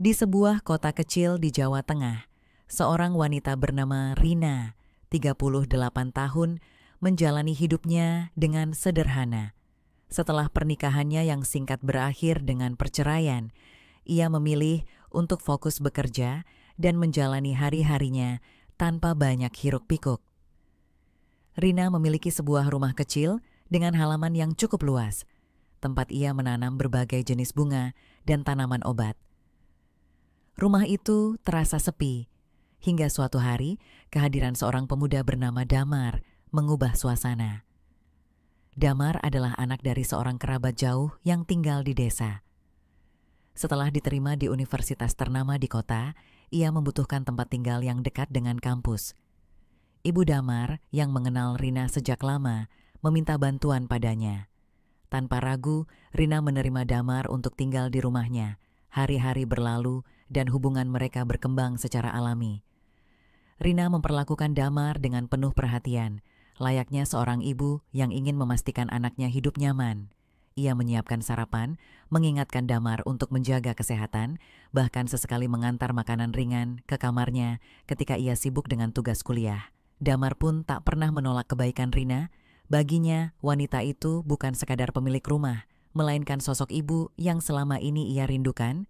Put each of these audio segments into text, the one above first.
Di sebuah kota kecil di Jawa Tengah, seorang wanita bernama Rina, 38 tahun, menjalani hidupnya dengan sederhana. Setelah pernikahannya yang singkat berakhir dengan perceraian, ia memilih untuk fokus bekerja dan menjalani hari-harinya tanpa banyak hiruk-pikuk. Rina memiliki sebuah rumah kecil dengan halaman yang cukup luas, tempat ia menanam berbagai jenis bunga dan tanaman obat. Rumah itu terasa sepi, hingga suatu hari kehadiran seorang pemuda bernama Damar mengubah suasana. Damar adalah anak dari seorang kerabat jauh yang tinggal di desa. Setelah diterima di universitas ternama di kota, ia membutuhkan tempat tinggal yang dekat dengan kampus. Ibu Damar yang mengenal Rina sejak lama meminta bantuan padanya. Tanpa ragu, Rina menerima Damar untuk tinggal di rumahnya. Hari-hari berlalu dan hubungan mereka berkembang secara alami. Rina memperlakukan Damar dengan penuh perhatian, layaknya seorang ibu yang ingin memastikan anaknya hidup nyaman. Ia menyiapkan sarapan, mengingatkan Damar untuk menjaga kesehatan, bahkan sesekali mengantar makanan ringan ke kamarnya ketika ia sibuk dengan tugas kuliah. Damar pun tak pernah menolak kebaikan Rina. Baginya, wanita itu bukan sekadar pemilik rumah, melainkan sosok ibu yang selama ini ia rindukan.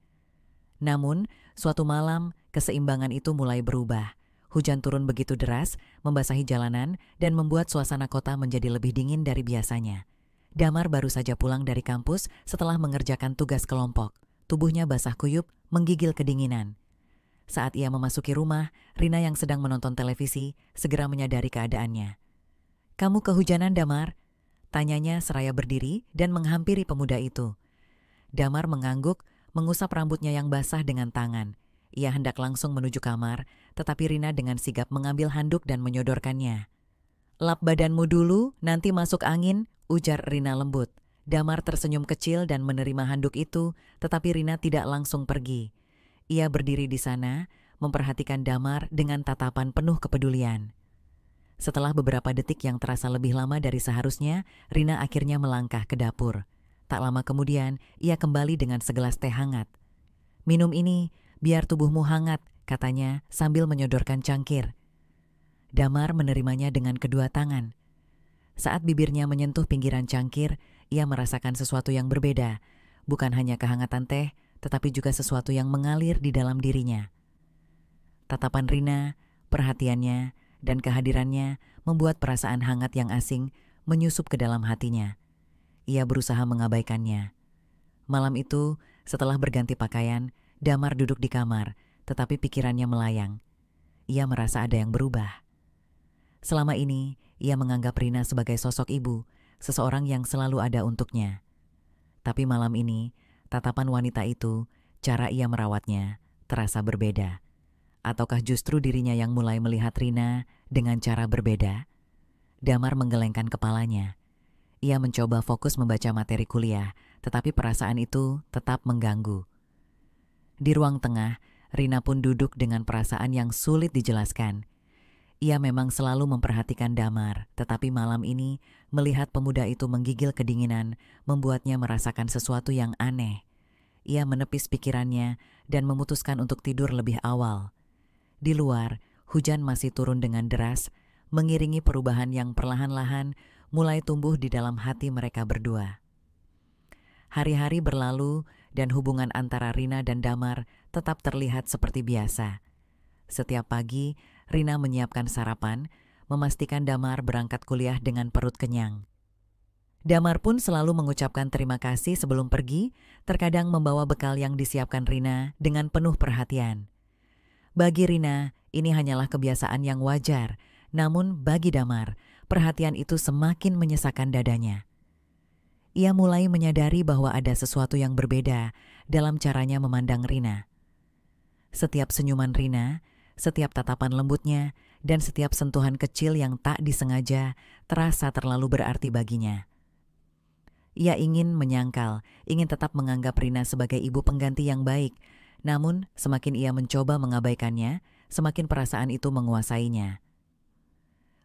Namun, suatu malam, keseimbangan itu mulai berubah. Hujan turun begitu deras, membasahi jalanan, dan membuat suasana kota menjadi lebih dingin dari biasanya. Damar baru saja pulang dari kampus setelah mengerjakan tugas kelompok. Tubuhnya basah kuyup, menggigil kedinginan. Saat ia memasuki rumah, Rina yang sedang menonton televisi segera menyadari keadaannya. "Kamu kehujanan, Damar?" tanyanya seraya berdiri dan menghampiri pemuda itu. Damar mengangguk, mengusap rambutnya yang basah dengan tangan. Ia hendak langsung menuju kamar, tetapi Rina dengan sigap mengambil handuk dan menyodorkannya. "Lap badanmu dulu, nanti masuk angin," ujar Rina lembut. Damar tersenyum kecil dan menerima handuk itu, tetapi Rina tidak langsung pergi. Ia berdiri di sana, memperhatikan Damar dengan tatapan penuh kepedulian. Setelah beberapa detik yang terasa lebih lama dari seharusnya, Rina akhirnya melangkah ke dapur. Tak lama kemudian, ia kembali dengan segelas teh hangat. "Minum ini, biar tubuhmu hangat," katanya sambil menyodorkan cangkir. Damar menerimanya dengan kedua tangan. Saat bibirnya menyentuh pinggiran cangkir, ia merasakan sesuatu yang berbeda. Bukan hanya kehangatan teh, tetapi juga sesuatu yang mengalir di dalam dirinya. Tatapan Rina, perhatiannya, dan kehadirannya membuat perasaan hangat yang asing menyusup ke dalam hatinya. Ia berusaha mengabaikannya. Malam itu, setelah berganti pakaian, Damar duduk di kamar, tetapi pikirannya melayang. Ia merasa ada yang berubah. Selama ini, ia menganggap Rina sebagai sosok ibu, seseorang yang selalu ada untuknya. Tapi malam ini, tatapan wanita itu, cara ia merawatnya, terasa berbeda. Ataukah justru dirinya yang mulai melihat Rina dengan cara berbeda? Damar menggelengkan kepalanya. Ia mencoba fokus membaca materi kuliah, tetapi perasaan itu tetap mengganggu. Di ruang tengah, Rina pun duduk dengan perasaan yang sulit dijelaskan. Ia memang selalu memperhatikan Damar, tetapi malam ini melihat pemuda itu menggigil kedinginan membuatnya merasakan sesuatu yang aneh. Ia menepis pikirannya dan memutuskan untuk tidur lebih awal. Di luar, hujan masih turun dengan deras, mengiringi perubahan yang perlahan-lahan mulai tumbuh di dalam hati mereka berdua. Hari-hari berlalu dan hubungan antara Rina dan Damar tetap terlihat seperti biasa. Setiap pagi, Rina menyiapkan sarapan, memastikan Damar berangkat kuliah dengan perut kenyang. Damar pun selalu mengucapkan terima kasih sebelum pergi, terkadang membawa bekal yang disiapkan Rina dengan penuh perhatian. Bagi Rina, ini hanyalah kebiasaan yang wajar, namun bagi Damar, perhatian itu semakin menyesakkan dadanya. Ia mulai menyadari bahwa ada sesuatu yang berbeda dalam caranya memandang Rina. Setiap senyuman Rina, setiap tatapan lembutnya, dan setiap sentuhan kecil yang tak disengaja terasa terlalu berarti baginya. Ia ingin menyangkal, ingin tetap menganggap Rina sebagai ibu pengganti yang baik, namun semakin ia mencoba mengabaikannya, semakin perasaan itu menguasainya.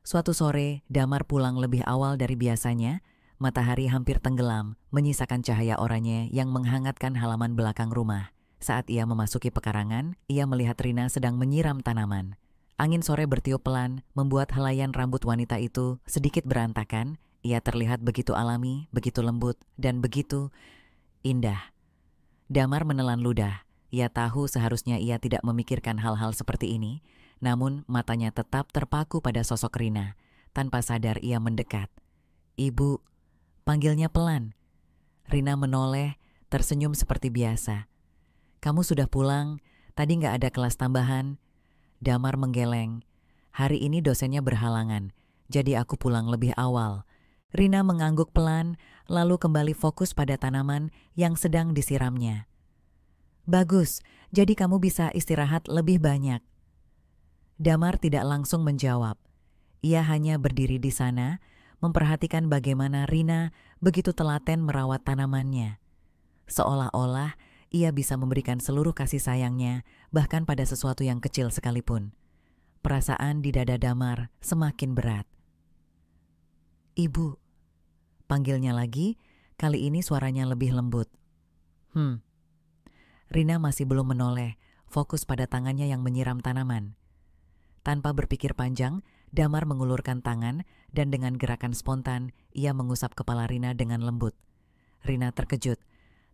Suatu sore, Damar pulang lebih awal dari biasanya. Matahari hampir tenggelam, menyisakan cahaya oranye yang menghangatkan halaman belakang rumah. Saat ia memasuki pekarangan, ia melihat Rina sedang menyiram tanaman. Angin sore bertiup pelan, membuat helaian rambut wanita itu sedikit berantakan. Ia terlihat begitu alami, begitu lembut, dan begitu indah. Damar menelan ludah. Ia tahu seharusnya ia tidak memikirkan hal-hal seperti ini, namun matanya tetap terpaku pada sosok Rina. Tanpa sadar ia mendekat. "Ibu," panggilnya pelan. Rina menoleh, tersenyum seperti biasa. "Kamu sudah pulang, tadi nggak ada kelas tambahan." Damar menggeleng. "Hari ini dosennya berhalangan, jadi aku pulang lebih awal." Rina mengangguk pelan, lalu kembali fokus pada tanaman yang sedang disiramnya. "Bagus, jadi kamu bisa istirahat lebih banyak." Damar tidak langsung menjawab. Ia hanya berdiri di sana, memperhatikan bagaimana Rina begitu telaten merawat tanamannya. Seolah-olah ia bisa memberikan seluruh kasih sayangnya, bahkan pada sesuatu yang kecil sekalipun. Perasaan di dada Damar semakin berat. "Ibu," panggilnya lagi, kali ini suaranya lebih lembut. Rina masih belum menoleh, fokus pada tangannya yang menyiram tanaman. Tanpa berpikir panjang, Damar mengulurkan tangan dan dengan gerakan spontan, ia mengusap kepala Rina dengan lembut. Rina terkejut.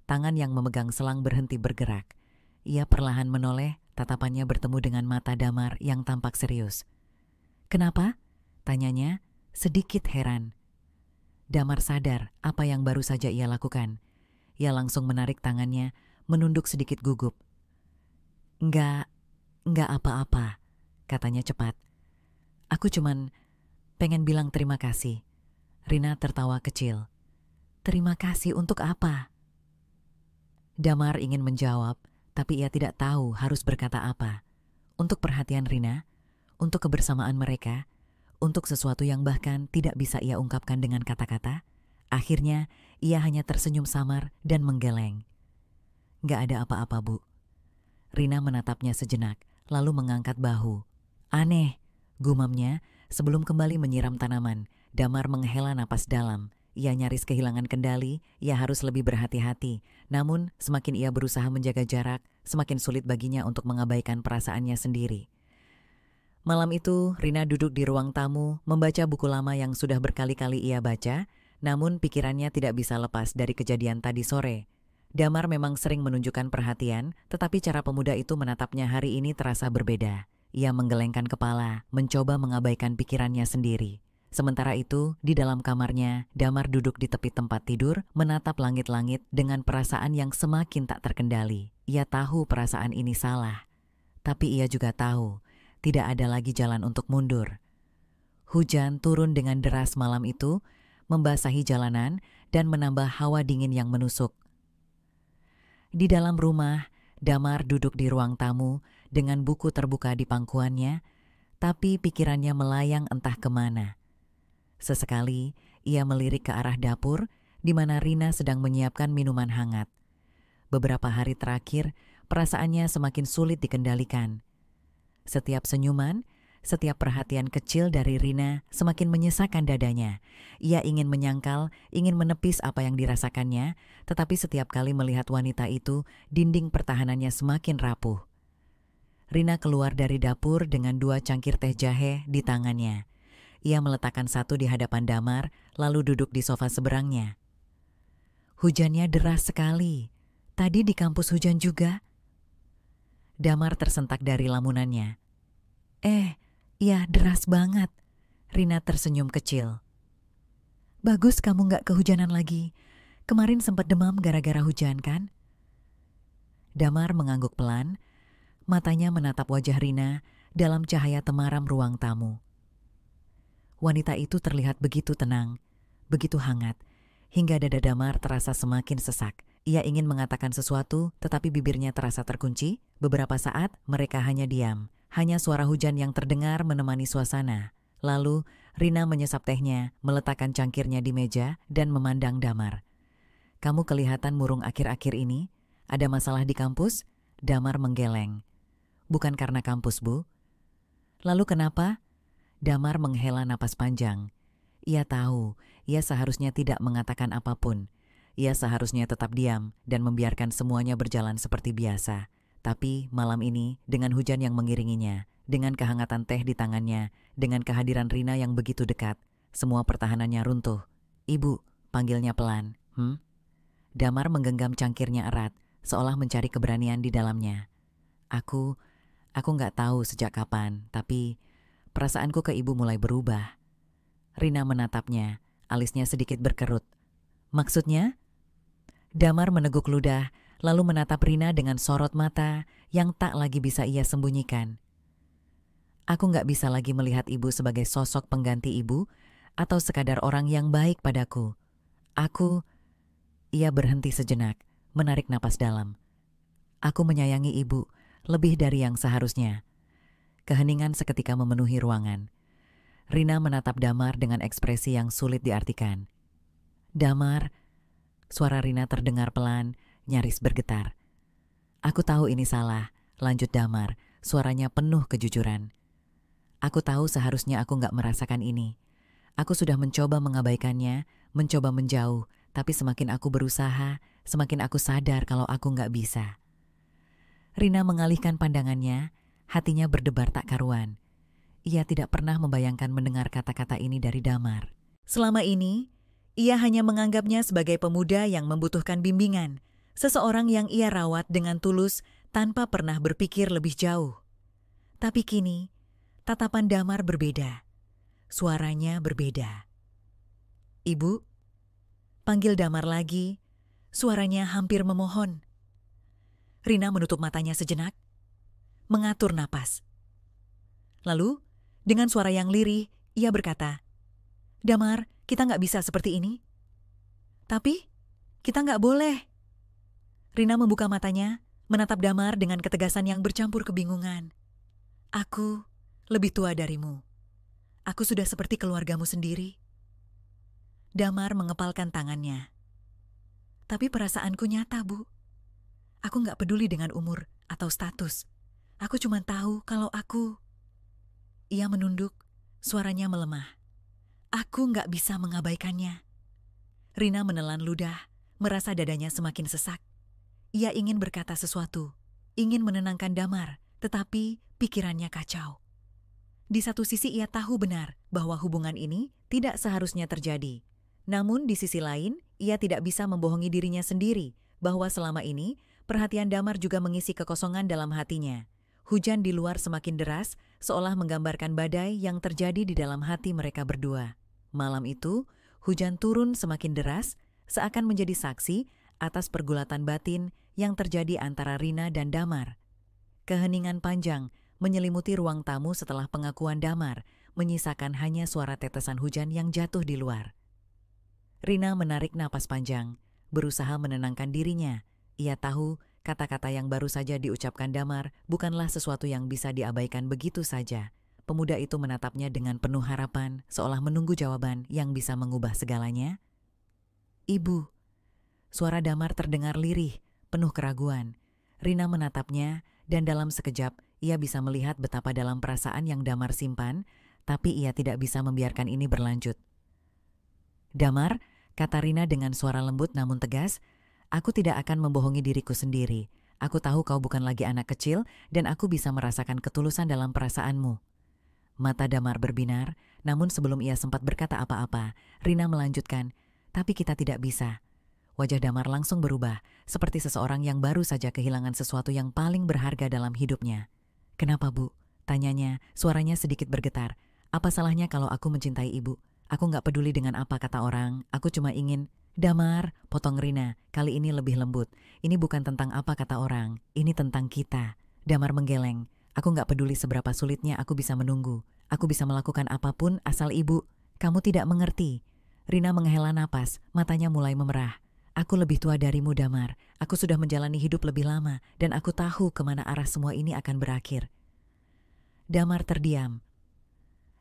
Tangan yang memegang selang berhenti bergerak. Ia perlahan menoleh, tatapannya bertemu dengan mata Damar yang tampak serius. "Kenapa?" tanyanya, sedikit heran. Damar sadar apa yang baru saja ia lakukan. Ia langsung menarik tangannya, menunduk sedikit gugup. Enggak apa-apa," katanya cepat. "Aku cuman pengen bilang terima kasih." Rina tertawa kecil. "Terima kasih untuk apa?" Damar ingin menjawab, tapi ia tidak tahu harus berkata apa. Untuk perhatian Rina, untuk kebersamaan mereka, untuk sesuatu yang bahkan tidak bisa ia ungkapkan dengan kata-kata. Akhirnya, ia hanya tersenyum samar dan menggeleng. "Gak ada apa-apa, Bu." Rina menatapnya sejenak, lalu mengangkat bahu. "Aneh," gumamnya sebelum kembali menyiram tanaman. Damar menghela napas dalam. Ia nyaris kehilangan kendali, ia harus lebih berhati-hati. Namun, semakin ia berusaha menjaga jarak, semakin sulit baginya untuk mengabaikan perasaannya sendiri. Malam itu, Rina duduk di ruang tamu, membaca buku lama yang sudah berkali-kali ia baca, namun pikirannya tidak bisa lepas dari kejadian tadi sore. Damar memang sering menunjukkan perhatian, tetapi cara pemuda itu menatapnya hari ini terasa berbeda. Ia menggelengkan kepala, mencoba mengabaikan pikirannya sendiri. Sementara itu, di dalam kamarnya, Damar duduk di tepi tempat tidur, menatap langit-langit dengan perasaan yang semakin tak terkendali. Ia tahu perasaan ini salah, tapi ia juga tahu tidak ada lagi jalan untuk mundur. Hujan turun dengan deras malam itu, membasahi jalanan dan menambah hawa dingin yang menusuk. Di dalam rumah, Damar duduk di ruang tamu dengan buku terbuka di pangkuannya, tapi pikirannya melayang entah kemana. Sesekali, ia melirik ke arah dapur, di mana Rina sedang menyiapkan minuman hangat. Beberapa hari terakhir, perasaannya semakin sulit dikendalikan. Setiap senyuman, setiap perhatian kecil dari Rina semakin menyesakkan dadanya. Ia ingin menyangkal, ingin menepis apa yang dirasakannya, tetapi setiap kali melihat wanita itu, dinding pertahanannya semakin rapuh. Rina keluar dari dapur dengan 2 cangkir teh jahe di tangannya. Ia meletakkan satu di hadapan Damar, lalu duduk di sofa seberangnya. "Hujannya deras sekali. Tadi di kampus hujan juga?" Damar tersentak dari lamunannya. Iya deras banget." Rina tersenyum kecil. "Bagus kamu gak kehujanan lagi. Kemarin sempat demam gara-gara hujan kan?" Damar mengangguk pelan, matanya menatap wajah Rina dalam cahaya temaram ruang tamu. Wanita itu terlihat begitu tenang, begitu hangat, hingga dada Damar terasa semakin sesak. Ia ingin mengatakan sesuatu, tetapi bibirnya terasa terkunci. Beberapa saat, mereka hanya diam. Hanya suara hujan yang terdengar menemani suasana. Lalu, Rina menyesap tehnya, meletakkan cangkirnya di meja, dan memandang Damar. "Kamu kelihatan murung akhir-akhir ini. Ada masalah di kampus?" Damar menggeleng. "Bukan karena kampus, Bu." "Lalu kenapa?" Damar menghela napas panjang. Ia tahu, ia seharusnya tidak mengatakan apapun. Ia seharusnya tetap diam dan membiarkan semuanya berjalan seperti biasa. Tapi malam ini, dengan hujan yang mengiringinya, dengan kehangatan teh di tangannya, dengan kehadiran Rina yang begitu dekat, semua pertahanannya runtuh. "Ibu," panggilnya pelan. Damar menggenggam cangkirnya erat, seolah mencari keberanian di dalamnya. Aku nggak tahu sejak kapan, tapi perasaanku ke ibu mulai berubah." Rina menatapnya, alisnya sedikit berkerut. "Maksudnya?" Damar meneguk ludah, lalu menatap Rina dengan sorot mata yang tak lagi bisa ia sembunyikan. "Aku nggak bisa lagi melihat ibu sebagai sosok pengganti ibu atau sekadar orang yang baik padaku. Ia berhenti sejenak, menarik napas dalam. "Aku menyayangi ibu lebih dari yang seharusnya." Keheningan seketika memenuhi ruangan. Rina menatap Damar dengan ekspresi yang sulit diartikan. "Damar," suara Rina terdengar pelan, nyaris bergetar. "Aku tahu ini salah," lanjut Damar, suaranya penuh kejujuran. "Aku tahu seharusnya aku nggak merasakan ini. Aku sudah mencoba mengabaikannya, mencoba menjauh, tapi semakin aku berusaha, semakin aku sadar kalau aku nggak bisa." Rina mengalihkan pandangannya, hatinya berdebar tak karuan. Ia tidak pernah membayangkan mendengar kata-kata ini dari Damar. Selama ini, ia hanya menganggapnya sebagai pemuda yang membutuhkan bimbingan, seseorang yang ia rawat dengan tulus tanpa pernah berpikir lebih jauh. Tapi kini, tatapan Damar berbeda. Suaranya berbeda. "Ibu," panggil Damar lagi, suaranya hampir memohon. Rina menutup matanya sejenak, mengatur napas. Lalu, dengan suara yang lirih, ia berkata, "Damar, kita nggak bisa seperti ini." "Tapi, kita nggak boleh." Rina membuka matanya, menatap Damar dengan ketegasan yang bercampur kebingungan. "Aku lebih tua darimu. Aku sudah seperti keluargamu sendiri." Damar mengepalkan tangannya. "Tapi perasaanku nyata, Bu. Aku nggak peduli dengan umur atau status. Aku cuma tahu kalau aku..." Ia menunduk, suaranya melemah. "Aku nggak bisa mengabaikannya." Rina menelan ludah, merasa dadanya semakin sesak. Ia ingin berkata sesuatu, ingin menenangkan Damar, tetapi pikirannya kacau. Di satu sisi ia tahu benar bahwa hubungan ini tidak seharusnya terjadi. Namun di sisi lain, ia tidak bisa membohongi dirinya sendiri bahwa selama ini perhatian Damar juga mengisi kekosongan dalam hatinya. Hujan di luar semakin deras, seolah menggambarkan badai yang terjadi di dalam hati mereka berdua. Malam itu, hujan turun semakin deras, seakan menjadi saksi atas pergulatan batin yang terjadi antara Rina dan Damar. Keheningan panjang menyelimuti ruang tamu setelah pengakuan Damar, menyisakan hanya suara tetesan hujan yang jatuh di luar. Rina menarik napas panjang, berusaha menenangkan dirinya. Ia tahu kata-kata yang baru saja diucapkan Damar bukanlah sesuatu yang bisa diabaikan begitu saja. Pemuda itu menatapnya dengan penuh harapan, seolah menunggu jawaban yang bisa mengubah segalanya. "Ibu." Suara Damar terdengar lirih, penuh keraguan. Rina menatapnya, dan dalam sekejap ia bisa melihat betapa dalam perasaan yang Damar simpan, tapi ia tidak bisa membiarkan ini berlanjut. "Damar," kata Rina dengan suara lembut namun tegas, "aku tidak akan membohongi diriku sendiri. Aku tahu kau bukan lagi anak kecil dan aku bisa merasakan ketulusan dalam perasaanmu." Mata Damar berbinar, namun sebelum ia sempat berkata apa-apa, Rina melanjutkan, "Tapi kita tidak bisa." Wajah Damar langsung berubah, seperti seseorang yang baru saja kehilangan sesuatu yang paling berharga dalam hidupnya. "Kenapa, Bu?" tanyanya, suaranya sedikit bergetar. "Apa salahnya kalau aku mencintai ibu? Aku nggak peduli dengan apa kata orang, aku cuma ingin..." "Damar," potong Rina, kali ini lebih lembut. "Ini bukan tentang apa kata orang, ini tentang kita." Damar menggeleng. "Aku nggak peduli seberapa sulitnya aku bisa menunggu. Aku bisa melakukan apapun asal ibu..." "Kamu tidak mengerti." Rina menghela napas, matanya mulai memerah. "Aku lebih tua darimu, Damar. Aku sudah menjalani hidup lebih lama, dan aku tahu kemana arah semua ini akan berakhir." Damar terdiam.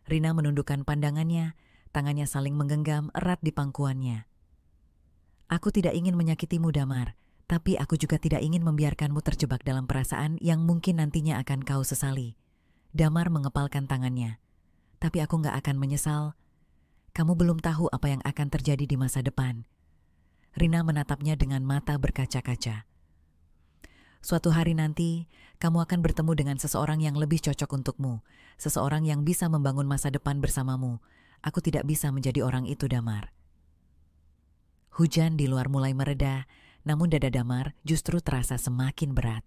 Rina menundukkan pandangannya, tangannya saling menggenggam erat di pangkuannya. "Aku tidak ingin menyakitimu, Damar, tapi aku juga tidak ingin membiarkanmu terjebak dalam perasaan yang mungkin nantinya akan kau sesali." Damar mengepalkan tangannya. "Tapi aku nggak akan menyesal. Kamu belum tahu apa yang akan terjadi di masa depan." Rina menatapnya dengan mata berkaca-kaca. Suatu hari nanti, kamu akan bertemu dengan seseorang yang lebih cocok untukmu, seseorang yang bisa membangun masa depan bersamamu. Aku tidak bisa menjadi orang itu, Damar. Hujan di luar mulai mereda, namun dada Damar justru terasa semakin berat.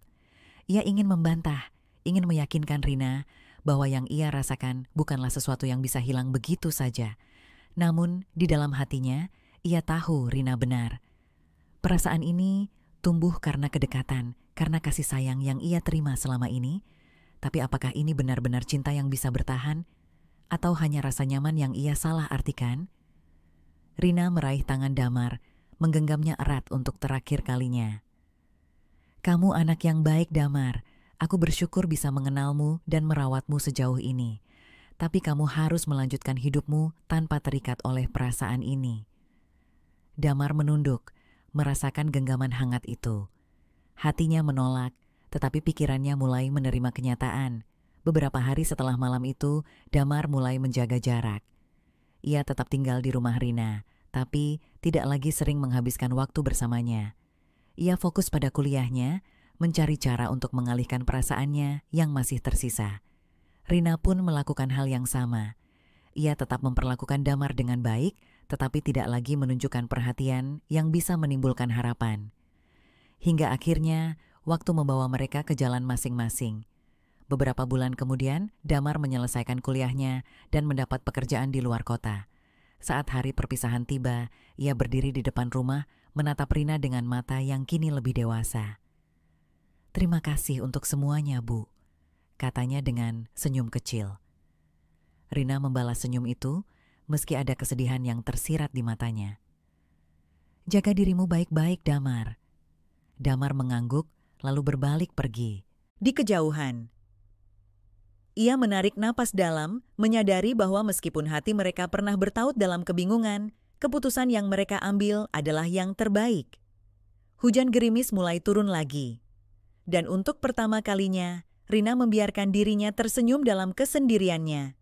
Ia ingin membantah, ingin meyakinkan Rina bahwa yang ia rasakan bukanlah sesuatu yang bisa hilang begitu saja. Namun, di dalam hatinya, ia tahu Rina benar. Perasaan ini tumbuh karena kedekatan, karena kasih sayang yang ia terima selama ini. Tapi apakah ini benar-benar cinta yang bisa bertahan? Atau hanya rasa nyaman yang ia salah artikan? Rina meraih tangan Damar, menggenggamnya erat untuk terakhir kalinya. Kamu anak yang baik, Damar. Aku bersyukur bisa mengenalmu dan merawatmu sejauh ini. Tapi kamu harus melanjutkan hidupmu tanpa terikat oleh perasaan ini. Damar menunduk, merasakan genggaman hangat itu. Hatinya menolak, tetapi pikirannya mulai menerima kenyataan. Beberapa hari setelah malam itu, Damar mulai menjaga jarak. Ia tetap tinggal di rumah Rina, tapi tidak lagi sering menghabiskan waktu bersamanya. Ia fokus pada kuliahnya, mencari cara untuk mengalihkan perasaannya yang masih tersisa. Rina pun melakukan hal yang sama. Ia tetap memperlakukan Damar dengan baik, tetapi tidak lagi menunjukkan perhatian yang bisa menimbulkan harapan. Hingga akhirnya, waktu membawa mereka ke jalan masing-masing. Beberapa bulan kemudian, Damar menyelesaikan kuliahnya dan mendapat pekerjaan di luar kota. Saat hari perpisahan tiba, ia berdiri di depan rumah, menatap Rina dengan mata yang kini lebih dewasa. "Terima kasih untuk semuanya, Bu," katanya dengan senyum kecil. Rina membalas senyum itu, meski ada kesedihan yang tersirat di matanya. "Jaga dirimu baik-baik, Damar." Damar mengangguk, lalu berbalik pergi. Di kejauhan, ia menarik napas dalam, menyadari bahwa meskipun hati mereka pernah bertaut dalam kebingungan, keputusan yang mereka ambil adalah yang terbaik. Hujan gerimis mulai turun lagi. Dan untuk pertama kalinya, Rina membiarkan dirinya tersenyum dalam kesendiriannya.